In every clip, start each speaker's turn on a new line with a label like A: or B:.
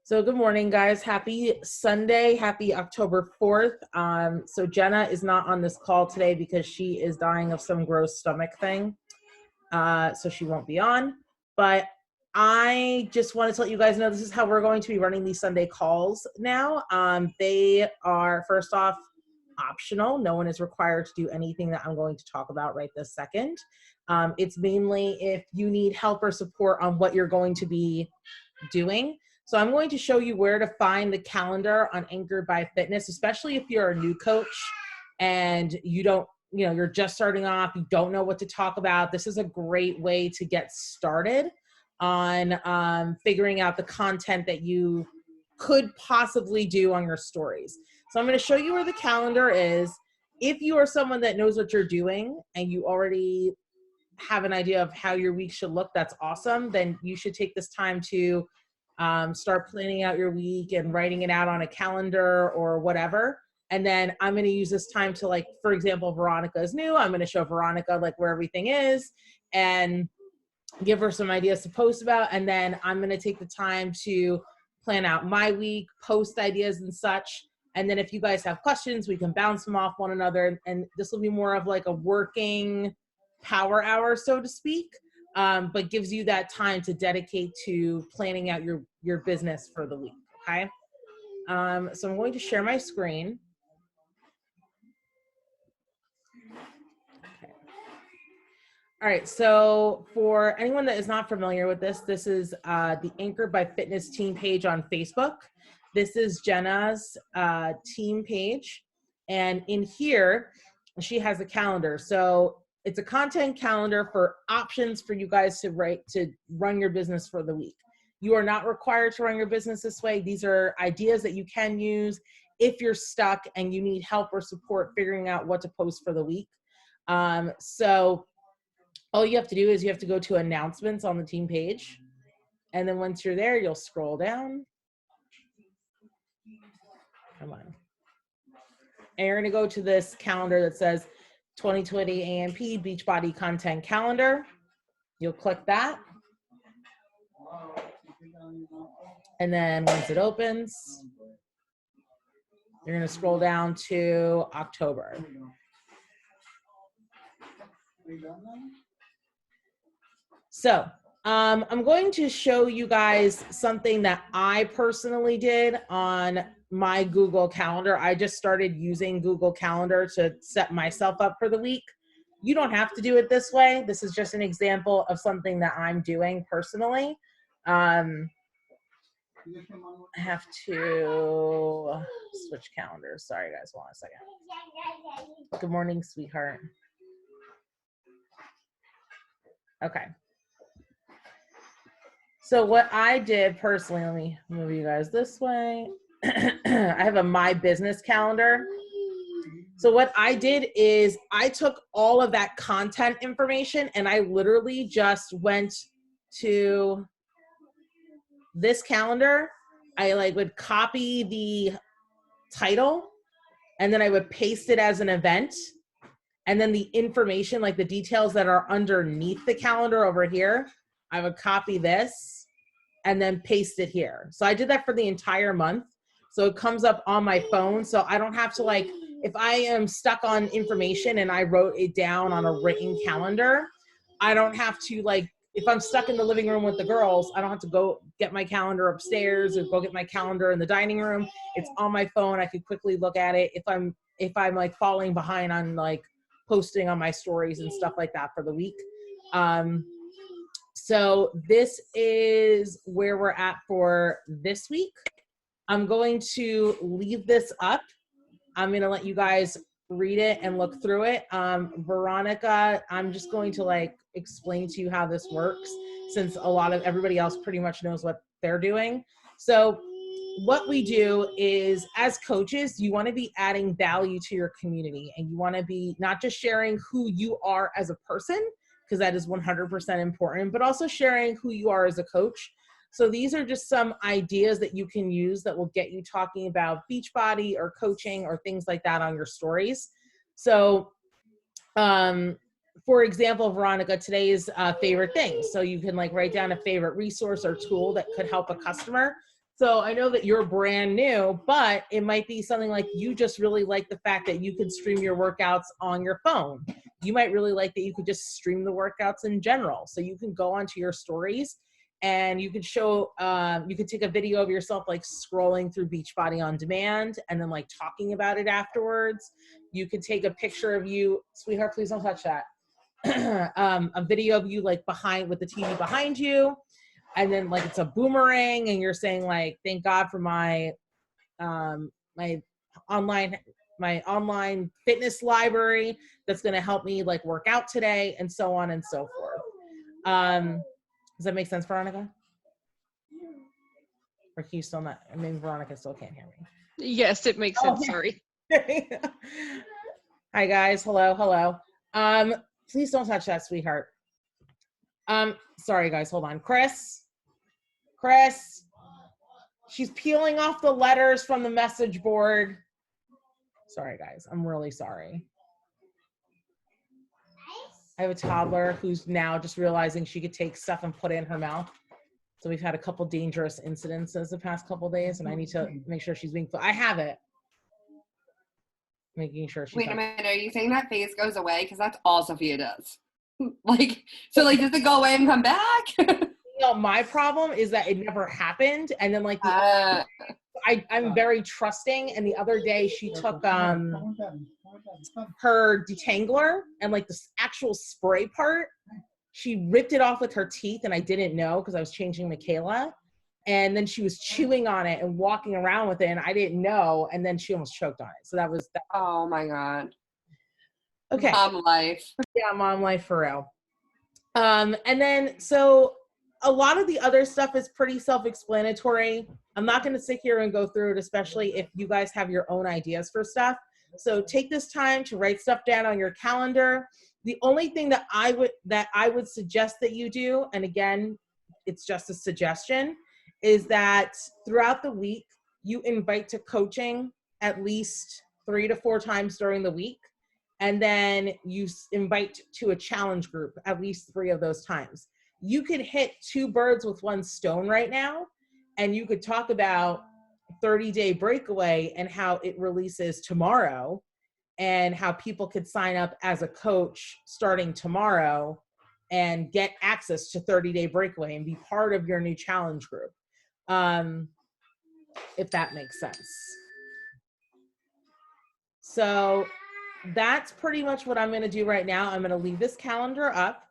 A: So good morning, guys. Happy Sunday. Happy October 4th. So Jenna is not on this call today because she is dying of some gross stomach thing. So she won't be on. But I just wanted to let you guys know this is how we're going to be running these Sunday calls now. They are, first off, optional. No one is required to do anything that I'm going to talk about right this second. It's mainly if you need help or support on what you're going to be doing. So I'm going to show you where to find the calendar on Anchored by Fitness, especially if you're a new coach and you're just starting off, you don't know what to talk about. This is a great way to get started on figuring out the content that you could possibly do on your stories. So I'm going to show you where the calendar is. If you are someone that knows what you're doing and you already have an idea of how your week should look, that's awesome. Then you should take this time to start planning out your week and writing it out on a calendar or whatever. And then I'm going to use this time to, like, for example, Veronica is new. I'm going to show Veronica like where everything is and give her some ideas to post about. And then I'm going to take the time to plan out my week, post ideas and such. And then if you guys have questions, we can bounce them off one another. And this will be more of like a working power hour, so to speak, but gives you that time to dedicate to planning out your business for the week, okay? So I'm going to share my screen. Okay. All right, so for anyone that is not familiar with this, this is the Anchored by Fitness team page on Facebook. This is Jenna's team page. And in here, she has a calendar. So it's a content calendar for options for you guys to run your business for the week. You are not required to run your business this way. These are ideas that you can use if you're stuck and you need help or support figuring out what to post for the week. So all you have to do is you have to go to announcements on the team page. And then once you're there, you'll scroll down. Come on. And you're going to go to this calendar that says 2020 AMP Beachbody Content Calendar. You'll click that. And then once it opens, you're going to scroll down to October. So I'm going to show you guys something that I personally did on my Google Calendar. I just started using Google Calendar to set myself up for the week. You don't have to do it this way. This is just an example of something that I'm doing personally. I have to switch calendars. Sorry, guys. Hold on a second. Good morning, sweetheart. Okay. So what I did personally, let me move you guys this way. I have a My Business calendar. So what I did is I took all of that content information and I literally just went to this calendar. I would copy the title and then I would paste it as an event. And then the information, like the details that are underneath the calendar over here, I would copy this and then paste it here. So I did that for the entire month. So it comes up on my phone. So I don't have to, like, if I am stuck on information and I wrote it down on a written calendar, I don't have to, like, if I'm stuck in the living room with the girls, I don't have to go get my calendar upstairs or go get my calendar in the dining room. It's on my phone. I could quickly look at it if I'm like falling behind on like posting on my stories and stuff like that for the week. So this is where we're at for this week. I'm going to leave this up. I'm going to let you guys read it and look through it. Veronica, I'm just going to like explain to you how this works since a lot of everybody else pretty much knows what they're doing. So what we do is, as coaches, you want to be adding value to your community and you want to be not just sharing who you are as a person, because that is 100% important, but also sharing who you are as a coach. So these are just some ideas that you can use that will get you talking about Beachbody or coaching or things like that on your stories. So for example, Veronica, today's favorite things. So you can like write down a favorite resource or tool that could help a customer. So I know that you're brand new, but it might be something like you just really like the fact that you could stream your workouts on your phone. You might really like that you could just stream the workouts in general. So you can go onto your stories and you could show, you could take a video of yourself like scrolling through Beachbody on Demand and then like talking about it afterwards. You could take a picture of you, sweetheart, please don't touch that. A video of you like behind with the TV behind you, and then like it's a boomerang and you're saying like, thank God for my my online fitness library that's going to help me like work out today, and so on and so forth. Does that make sense, Veronica? Or can you still not? I mean, Veronica still can't hear me.
B: Yes, it makes sense. Sorry.
A: Hi guys, hello. Please don't touch that, sweetheart. Sorry guys, hold on. Chris, she's peeling off the letters from the message board. Sorry guys, I'm really sorry. I have a toddler who's now just realizing she could take stuff and put it in her mouth. So we've had a couple dangerous incidences the past couple days, and I need to make sure she's being. I have it. Making sure she's.
C: Wait a minute, are you saying that phase goes away? Because that's all Sophia does. Like, so like, does it go away and come back?
A: My problem is that it never happened, and then like I'm very trusting, and the other day she took her detangler and like the actual spray part, she ripped it off with her teeth, and I didn't know because I was changing Michaela, and then she was chewing on it and walking around with it, and I didn't know, and then she almost choked on it. So that was that.
C: Oh my God.
A: Okay.
C: Mom life.
A: Yeah, mom life for real. And then so a lot of the other stuff is pretty self-explanatory. I'm not going to sit here and go through it, especially if you guys have your own ideas for stuff. So take this time to write stuff down on your calendar. The only thing that I would suggest that you do, and again, it's just a suggestion, is that throughout the week, you invite to coaching at least 3 to 4 times during the week. And then you invite to a challenge group at least 3 of those times. You could hit 2 birds with 1 stone right now, and you could talk about 30-day breakaway and how it releases tomorrow, and how people could sign up as a coach starting tomorrow and get access to 30-day breakaway and be part of your new challenge group, if that makes sense. So that's pretty much what I'm going to do right now. I'm going to leave this calendar up,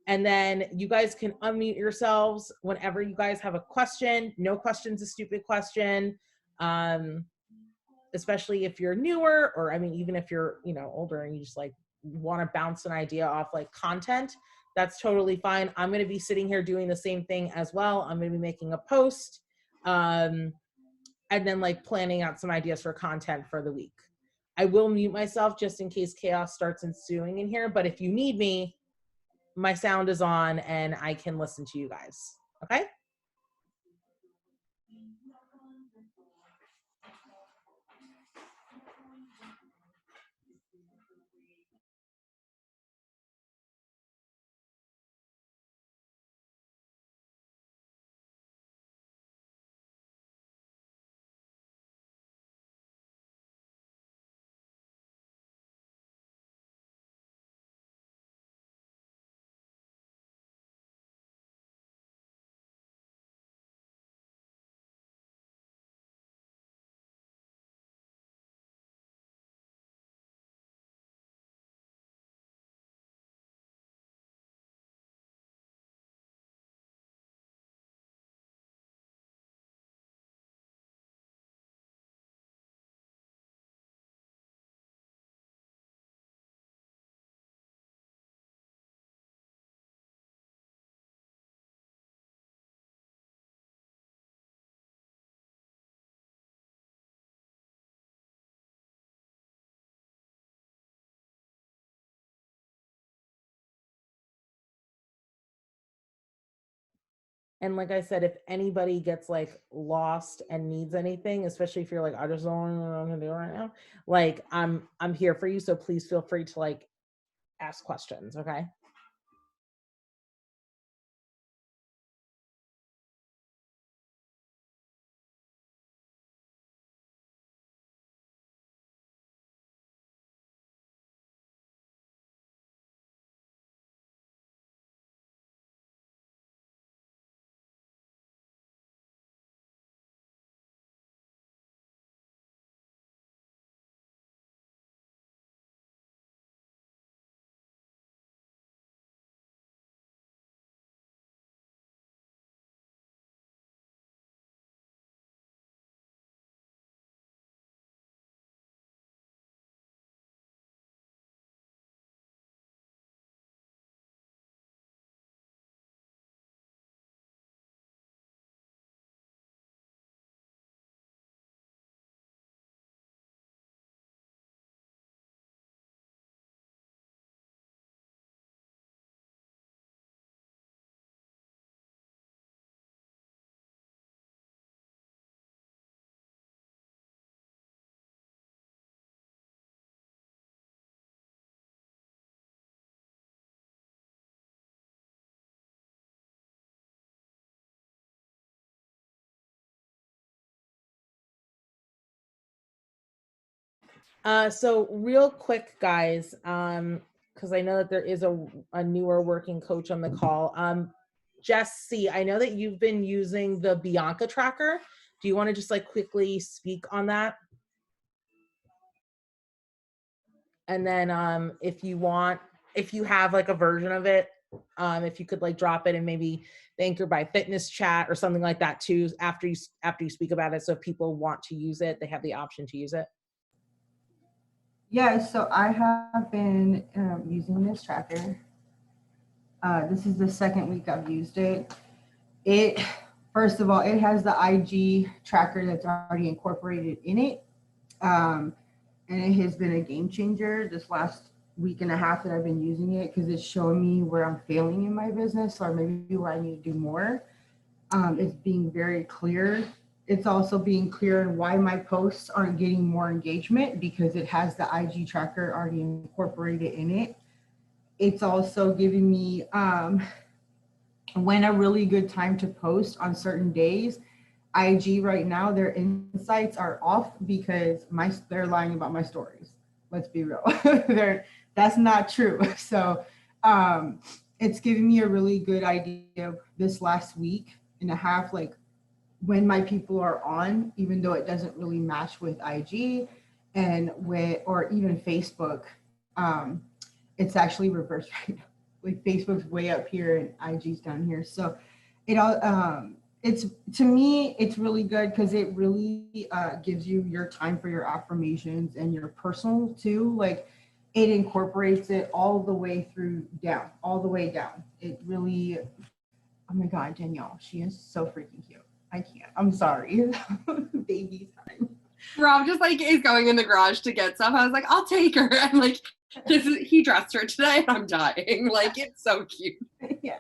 A: and then you guys can unmute yourselves whenever you guys have a question. No question's a stupid question, especially if you're newer, or I mean, even if you're, older and you just like want to bounce an idea off like content, that's totally fine. I'm going to be sitting here doing the same thing as well. I'm going to be making a post, and then like planning out some ideas for content for the week. I will mute myself just in case chaos starts ensuing in here, but if you need me, my sound is on and I can listen to you guys. Okay? And like I said, if anybody gets like lost and needs anything, especially if you're like, I just don't know what I'm gonna do right now, like I'm here for you. So please feel free to like ask questions, okay? So real quick, guys, because I know that there is a newer working coach on the call. Jesse, I know that you've been using the Bianca tracker. Do you want to just like quickly speak on that? And then if you want, if you have like a version of it, if you could like drop it in maybe the Anchor by Fitness chat or something like that too after you speak about it, so if people want to use it, they have the option to use it.
D: Yeah, so I have been using this tracker. This is the second week I've used it. First of all, it has the IG tracker that's already incorporated in it. And it has been a game changer this last week and a half that I've been using it, because it's showing me where I'm failing in my business or maybe where I need to do more. It's being very clear. It's also being clear on why my posts aren't getting more engagement, because it has the IG tracker already incorporated in it. It's also giving me when a really good time to post on certain days. IG right now, their insights are off because they're lying about my stories. Let's be real. That's not true. So it's giving me a really good idea of this last week and a half, like when my people are on, even though it doesn't really match with IG and or even Facebook. It's actually reversed right now. Like Facebook's way up here and IG's down here. So it all it's, to me, it's really good because it really gives you your time for your affirmations and your personal too. Like it incorporates it all the way all the way down. It really, oh my God, Danielle, she is so freaking cute. I can't. I'm sorry. Baby time.
C: Rob just like is going in the garage to get stuff. I was like, I'll take her. I'm like, he dressed her today and I'm dying. Like, it's so cute.
D: Yeah.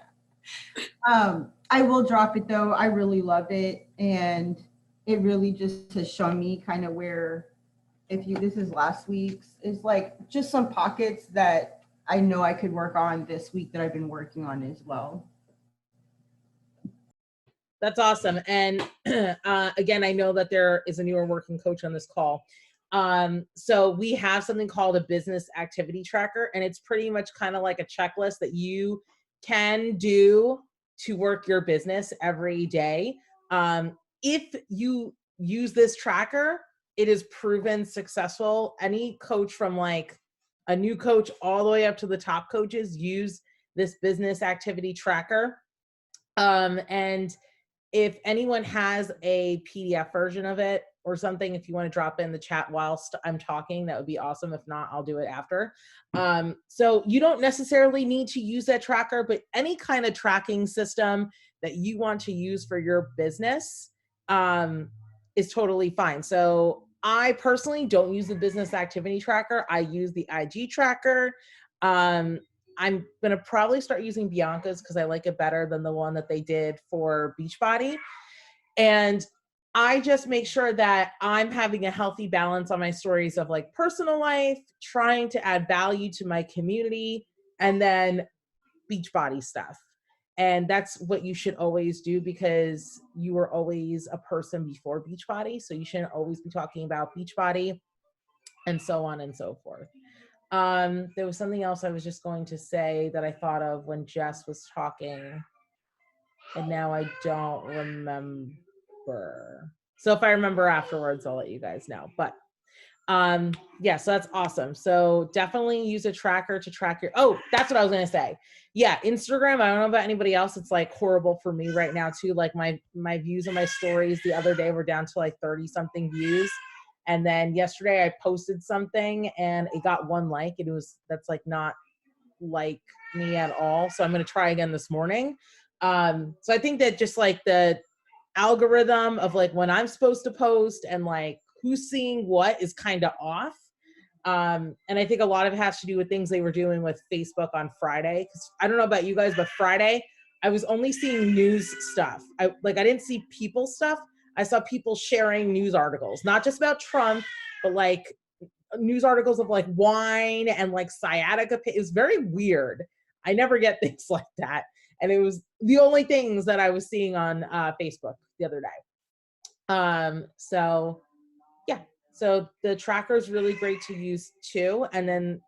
D: I will drop it though. I really love it. And it really just has shown me kind of where, this is last week's, is like just some pockets that I know I could work on this week that I've been working on as well.
A: That's awesome. And again, I know that there is a newer working coach on this call. So we have something called a business activity tracker, and it's pretty much kind of like a checklist that you can do to work your business every day. If you use this tracker, it is proven successful. Any coach from like a new coach all the way up to the top coaches use this business activity tracker. And if anyone has a PDF version of it or something, if you want to drop in the chat whilst I'm talking, that would be awesome. If not, I'll do it after. So you don't necessarily need to use that tracker, but any kind of tracking system that you want to use for your business is totally fine. So I personally don't use the business activity tracker. I use the IG tracker. I'm going to probably start using Bianca's because I like it better than the one that they did for Beachbody. And I just make sure that I'm having a healthy balance on my stories of like personal life, trying to add value to my community, and then Beachbody stuff. And that's what you should always do, because you were always a person before Beachbody. So you shouldn't always be talking about Beachbody, and so on and so forth. There was something else I was just going to say that I thought of when Jess was talking, and now I don't remember. So if I remember afterwards, I'll let you guys know. But yeah, so that's awesome. So definitely use a tracker to track your, oh, that's what I was going to say. Yeah, Instagram, I don't know about anybody else, it's like horrible for me right now too. Like my views on my stories the other day were down to like 30 something views. And then yesterday I posted something and it got 1 like. That's like not like me at all. So I'm going to try again this morning. So I think that just like the algorithm of like when I'm supposed to post and like who's seeing what is kind of off. And I think a lot of it has to do with things they were doing with Facebook on Friday. 'Cause I don't know about you guys, but Friday I was only seeing news stuff. I didn't see people stuff. I saw people sharing news articles, not just about Trump, but like news articles of like wine and like sciatica pain. It was very weird. I never get things like that. And it was the only things that I was seeing on Facebook the other day. So yeah, so the tracker is really great to use too. And then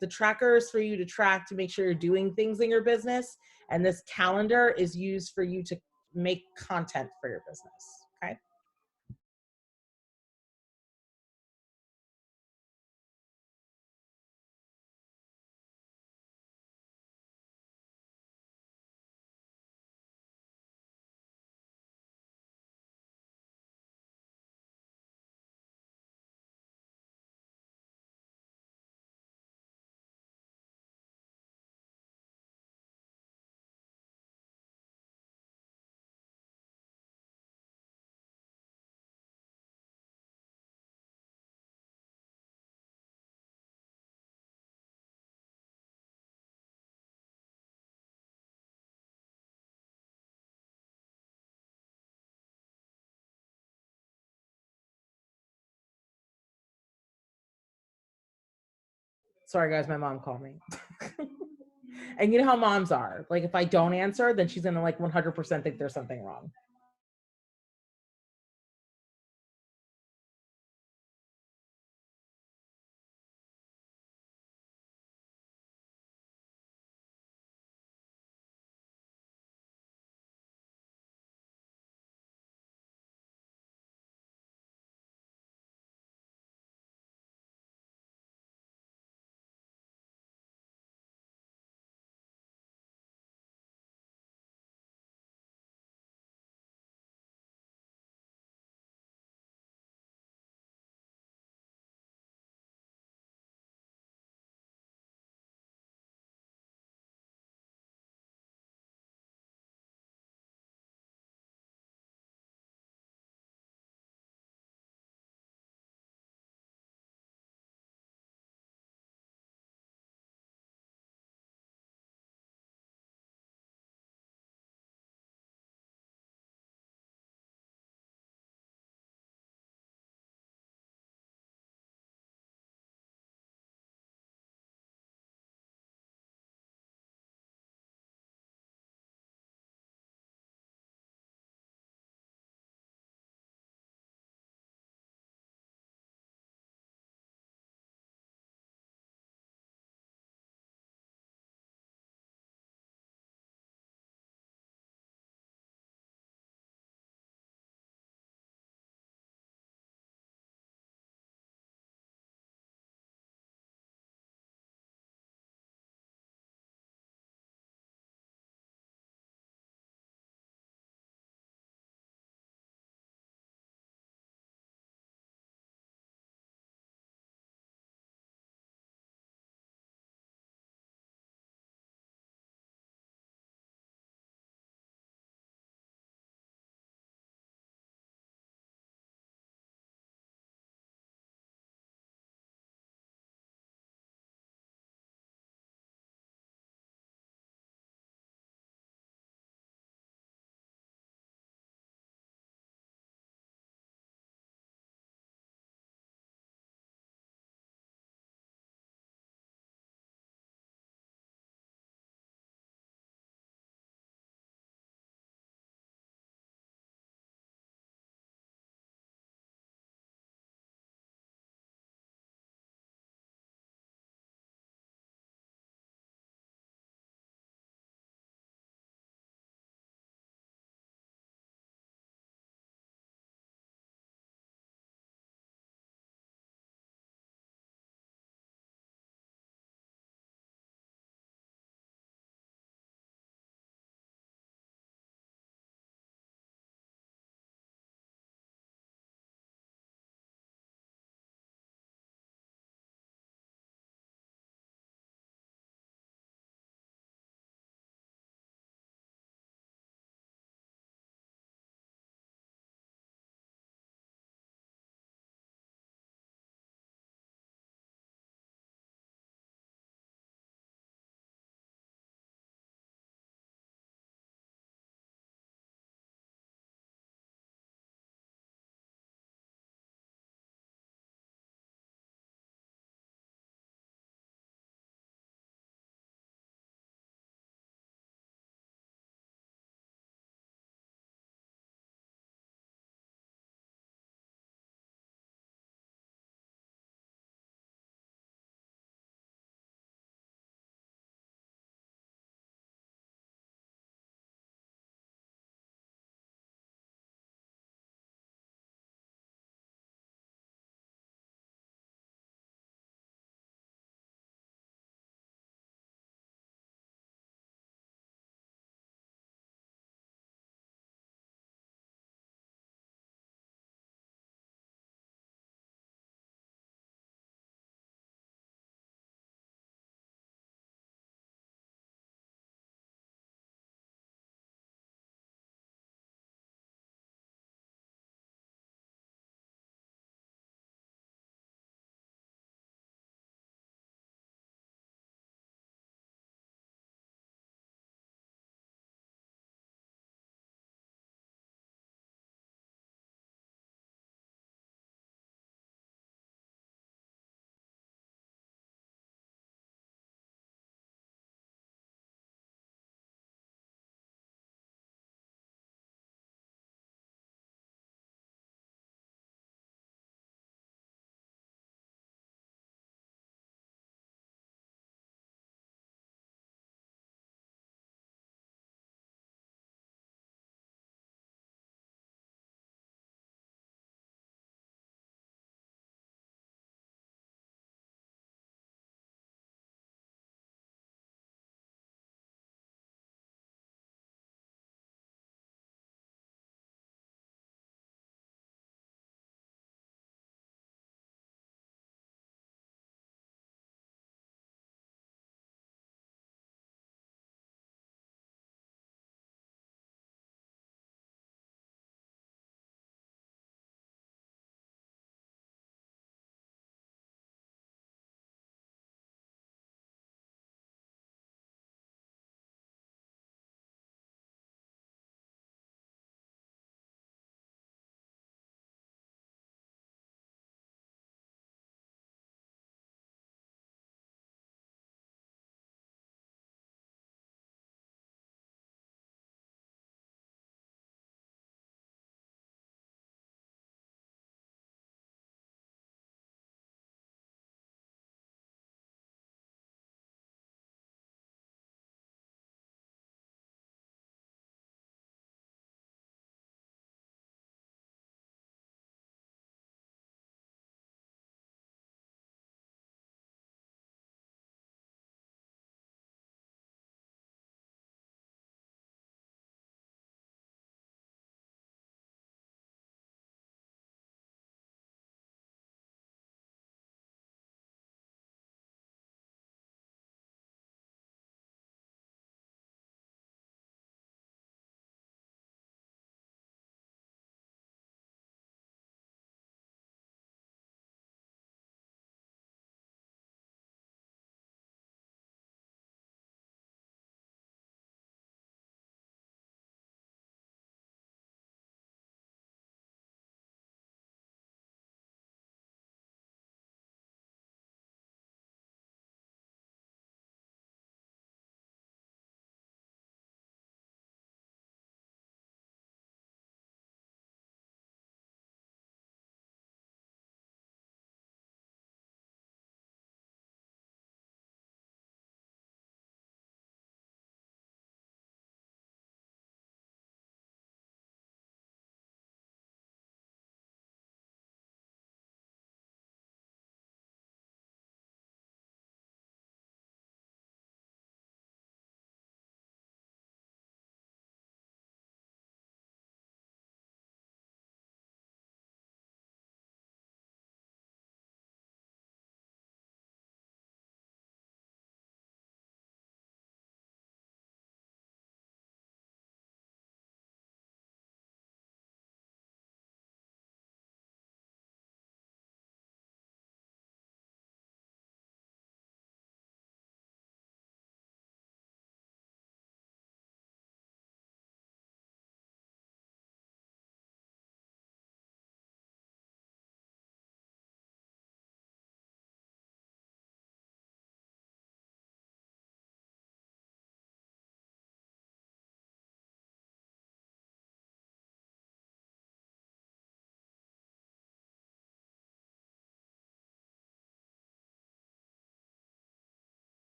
A: the tracker is for you to track to make sure you're doing things in your business. And this calendar is used for you to make content for your business. Okay. Sorry guys, my mom called me. And you know how moms are. Like if I don't answer, then she's gonna like 100% think there's something wrong.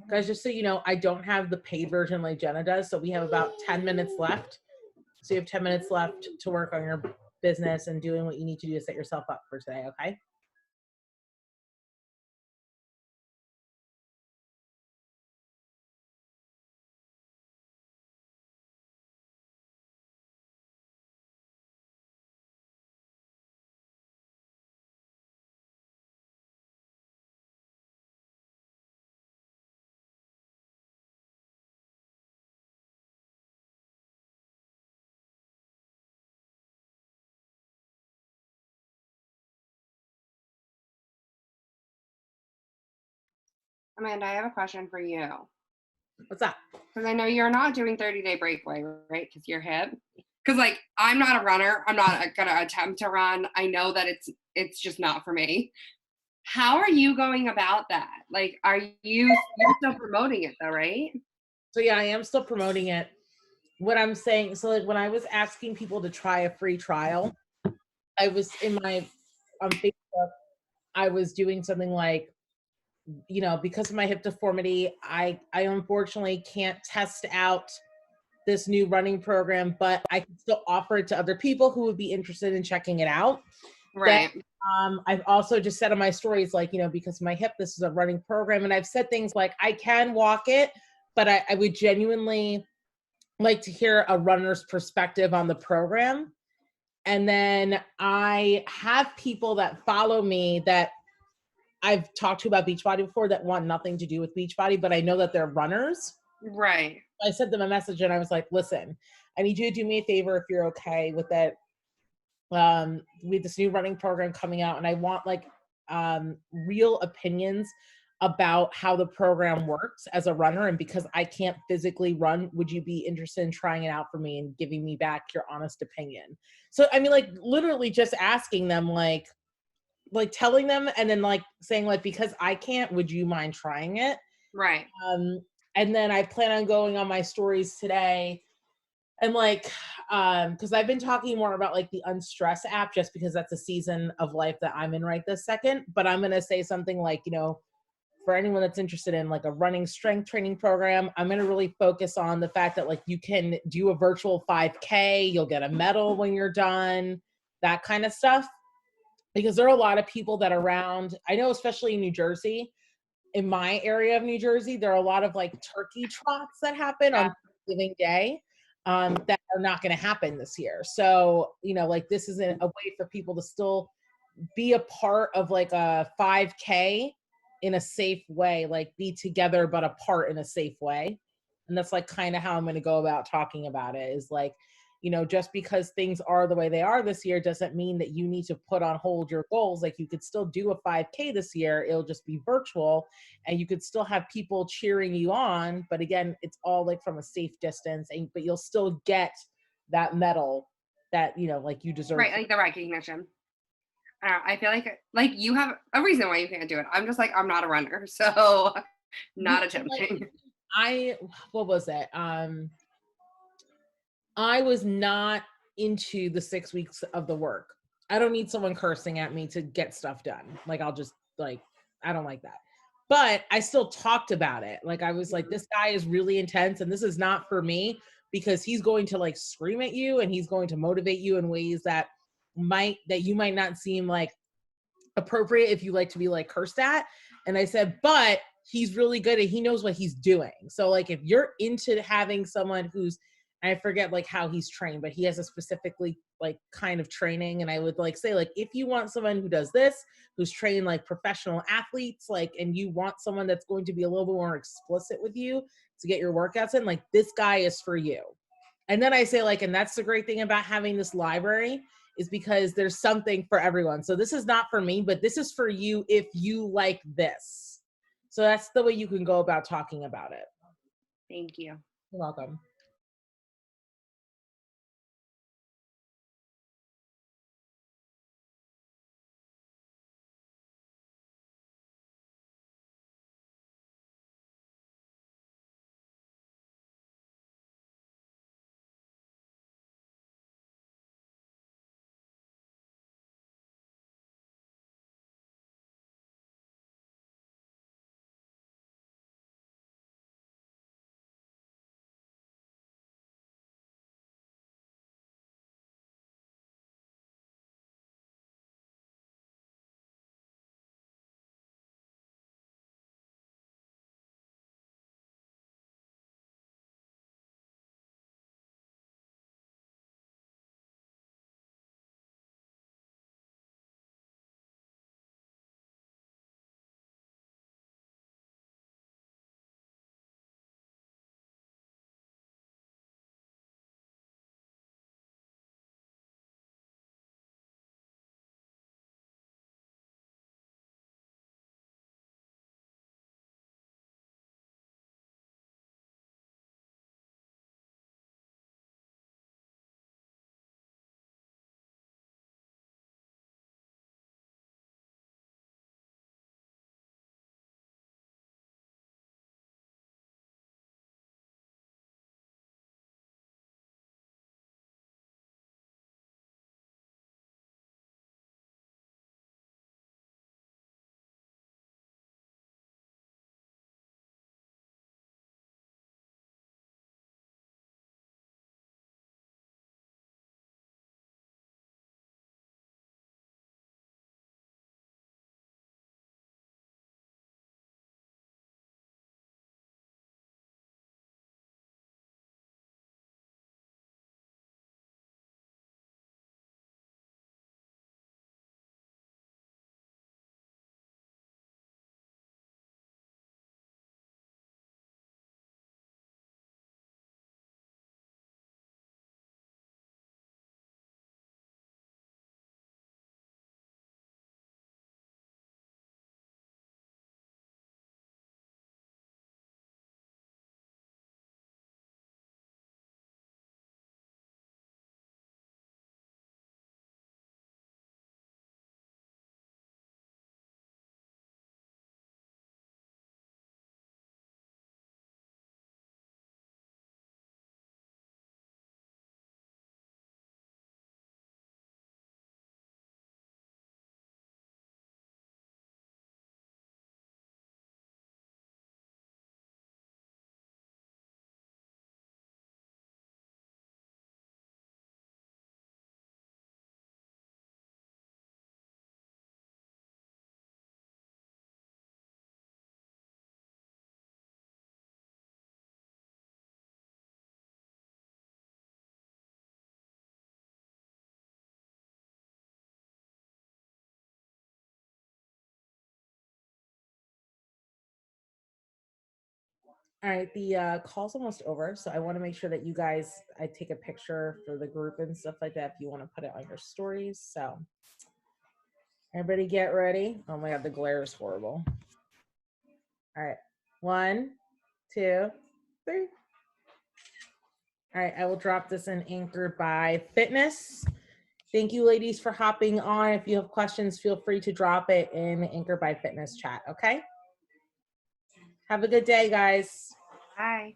A: Guys, just so you know, I don't have the paid version like Jenna does, so we have about 10 minutes left. So you have 10 minutes left to work on your business and doing what you need to do to set yourself up for today, okay?
C: Amanda, I have a question for you.
A: What's up?
C: Because I know you're not doing 30-day breakaway, right? Because you're hip. Because like I'm not a runner. I'm not gonna attempt to run. I know that it's just not for me. How are you going about that? Like, you're still promoting it though, right?
A: So yeah, I am still promoting it. What I'm saying, so like when I was asking people to try a free trial, I was on Facebook, I was doing something like, you know, because of my hip deformity, I unfortunately can't test out this new running program, but I can still offer it to other people who would be interested in checking it out.
C: Right.
A: I've also just said in my stories, like, you know, because of my hip, this is a running program. And I've said things like, I can walk it, but I would genuinely like to hear a runner's perspective on the program. And then I have people that follow me that I've talked to about Beachbody before that want nothing to do with Beachbody, but I know that they're runners.
C: Right.
A: I sent them a message and I was like, listen, I need you to do me a favor if you're okay with it. We have this new running program coming out and I want like real opinions about how the program works as a runner. And because I can't physically run, would you be interested in trying it out for me and giving me back your honest opinion? So, I mean, like literally just asking them, like telling them and then like saying like, because I can't, would you mind trying it?
C: Right.
A: And then I plan on going on my stories today and like, because I've been talking more about like the Unstress app just because that's a season of life that I'm in right this second. But I'm going to say something like, you know, for anyone that's interested in like a running strength training program, I'm going to really focus on the fact that like you can do a virtual 5K, you'll get a medal when you're done, that kind of stuff. Because there are a lot of people that are around, I know, especially in New Jersey, in my area of New Jersey, there are a lot of like turkey trots that happen on Thanksgiving Day that are not going to happen this year. So, you know, like this is a way for people to still be a part of like a 5K in a safe way, like be together but apart in a safe way. And that's like kind of how I'm going to go about talking about it is like, you know, just because things are the way they are this year doesn't mean that you need to put on hold your goals. Like you could still do a 5K this year. It'll just be virtual and you could still have people cheering you on. But again, it's all like from a safe distance, and but you'll still get that medal that, you know, like you deserve.
C: Right. Like the recognition. I don't know, I feel like you have a reason why you can't do it. I'm just like, I'm not a runner, so not attempting.
A: What was it? I was not into the 6 weeks of the work. I don't need someone cursing at me to get stuff done. Like I'll just like, I don't like that. But I still talked about it. Like I was like, this guy is really intense and this is not for me because he's going to like scream at you and he's going to motivate you in ways that you might not seem like appropriate if you like to be like cursed at. And I said, but he's really good and he knows what he's doing. So like if you're into having someone who's, I forget like how he's trained, but he has a specifically like kind of training. And I would like say like, if you want someone who does this, who's trained like professional athletes, like, and you want someone that's going to be a little bit more explicit with you to get your workouts in, like this guy is for you. And then I say like, and that's the great thing about having this library is because there's something for everyone. So this is not for me, but this is for you if you like this. So that's the way you can go about talking about it.
C: Thank you.
A: You're welcome. All right, the call's almost over, so I want to make sure that you guys, I take a picture for the group and stuff like that if you want to put it on your stories. So everybody get ready. Oh my God, the glare is horrible. All right, 1, 2, 3. All right, I will drop this in Anchor by Fitness. Thank you, ladies, for hopping on. If you have questions, feel free to drop it in the Anchor by Fitness chat, okay? Have a good day, guys.
C: Bye.